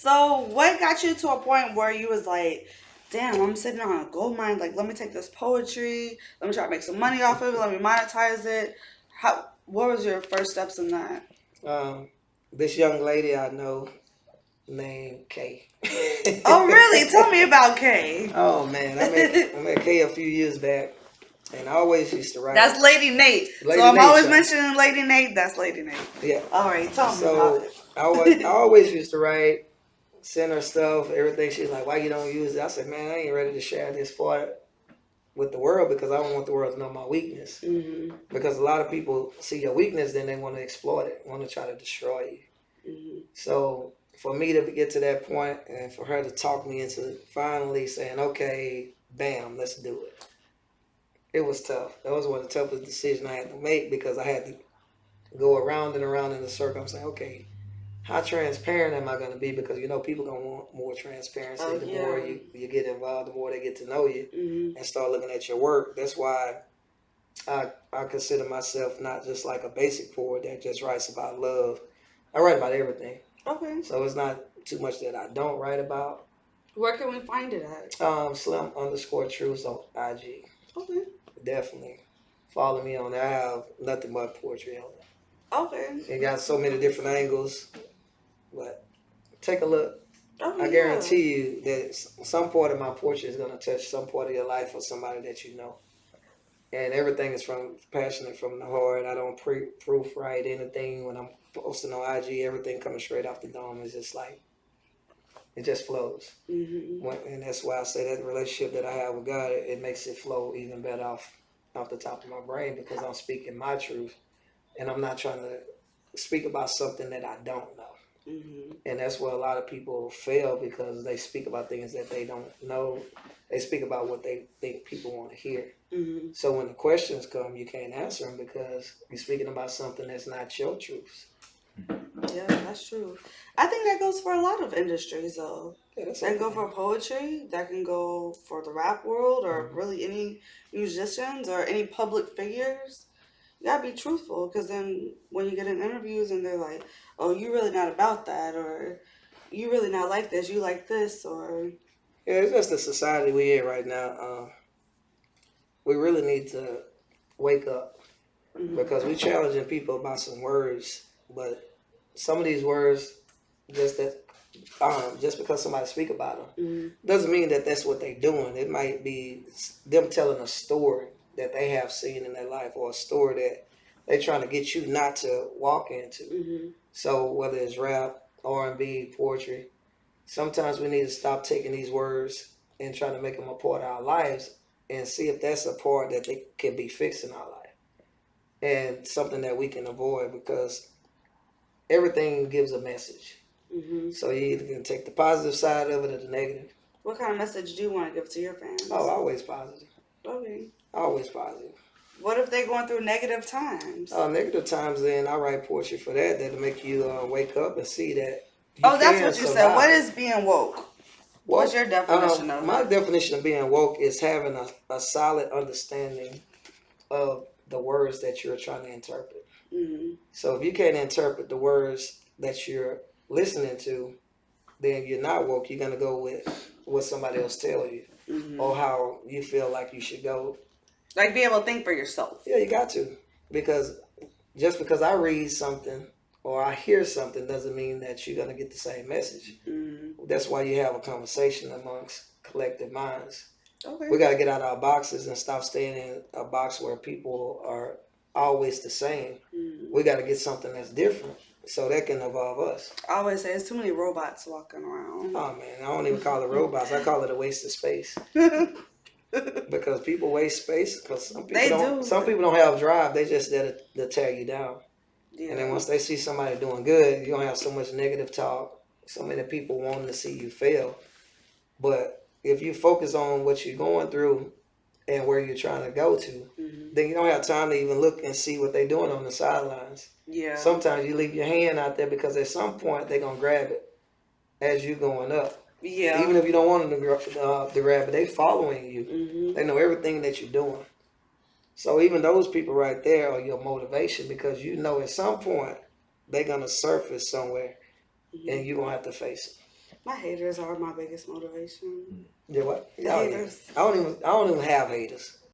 So, what got you to a point where you was like, damn, I'm sitting on a gold mine. Like, let me take this poetry. Let me try to make some money off of it. Let me monetize it. How? What was your first steps in that? Um, this young lady I know named Kay. Oh, really? Tell me about Kay. Oh man, I met Kay a few years back, and I always used to write. That's Lady Nate. So Lady I'm Nate always show. mentioning Lady Nate. That's Lady Nate. Yeah. All right, tell me about So I always used to write, send her stuff, everything. She's like, "Why you don't use it?" I said, "Man, I ain't ready to share this part with the world because I don't want the world to know my weakness. it. Because a lot of people see your weakness, then they want to exploit it, want to try to destroy you. So for me to get to that point and for her to talk me into finally saying, okay, bam, let's do it. It was tough. That was one of the toughest decisions I had to make because I had to go around and around in a circle. I'm saying, okay, how transparent am I going to be? Because people gonna want more transparency. Oh The more yeah. you get involved, the more they get to know you Mm-hmm. and start looking at your work. That's why I consider myself not just like a basic poet that just writes about love. I write about everything. Okay. So it's not too much that I don't write about. Where can we find it at? Slim underscore truth on IG. Okay. Definitely. Follow me on there. I have nothing but poetry on Okay. there. It got so many different angles, but take a look. Oh I yeah. guarantee you that some part of my poetry is going to touch some part of your life or somebody that you know. And everything is from passionate from the heart. I don't proofwrite anything when I'm posting on IG. Everything coming straight off the dome. It's just like it just flows. Mm-hmm. And that's why I say that relationship that I have with God, it makes it flow even better off the top of my brain because I'm speaking my truth and I'm not trying to speak about something that I don't know. Mm-hmm. And that's where a lot of people fail because they speak about things that they don't know. They speak about what they think people want to hear. Mm-hmm. So when the questions come, you can't answer them because you're speaking about something that's not your truth. Yeah, that's true. I think that goes for a lot of industries, though. Yeah, that's That can go everything. for poetry. That can go for the rap world, or Mm-hmm. really any musicians or any public figures. You gotta be truthful, because then when you get in interviews and they're like, "Oh, you really not about that," or "You really not like this. You like this," or Yeah, it's just the society we're in right now. We really need to wake up because mm-hmm. we're challenging people about some words, but some of these words just because somebody speak about them Mm-hmm. doesn't mean that that's what they're doing. It might be them telling a story that they have seen in their life or a story that they're trying to get you not to walk into. Mm-hmm. So whether it's rap, R&B, poetry, sometimes we need to stop taking these words and trying to make them a part of our lives and see if that's a part that they can be fixed in our life and something that we can avoid because everything gives a message. Mm-hmm. So you either can take the positive side of it or the negative. What kind of message do you want to give to your Oh, fans? always positive. Okay. Always positive. What if they're going through negative times? Negative times, then I write poetry for that. That'll make you wake up and see that you Oh, that's can what you said. What survive. is being woke? What's Woke. your definition of My it? definition of being woke is having a solid understanding of the words that you're trying to interpret. Mm-hmm. So if you can't interpret the words that you're listening to, then you're not woke. You're gonna go with what somebody else tell you or Mm-hmm. how you feel like you should go. Like be able to think for yourself. Yeah, you got to because just because I read something or I hear something doesn't mean that you're gonna get the same message. Mm-hmm. That's why you have a conversation amongst collective minds. Okay. We got to get out of our boxes and stop staying in a box where people are always the same. Mm-hmm. We got to get something that's different so that can evolve us. I always say it's too many robots walking around. Oh man, I don't even call it robots. I call it a waste of space because people waste space because They do. some people don't have drive. They just there to tear you down. And then Yeah. once they see somebody doing good, you're gonna have so much negative talk. So many people wanting to see you fail. But if you focus on what you're going through and where you're trying to go to, Mm-hmm. then you don't have time to even look and see what they're doing on the sidelines. Yeah. Sometimes you leave your hand out there because at some point they're gonna grab it as you're going up. Yeah. Even if you don't want them to grab it, they following you. Mm-hmm. They know everything that you're doing. So even those people right there are your motivation because you know at some point they're gonna surface somewhere Mm-hmm. and you're gonna have to face it. My haters are my biggest motivation. Yeah, what? The haters. I don't even have haters.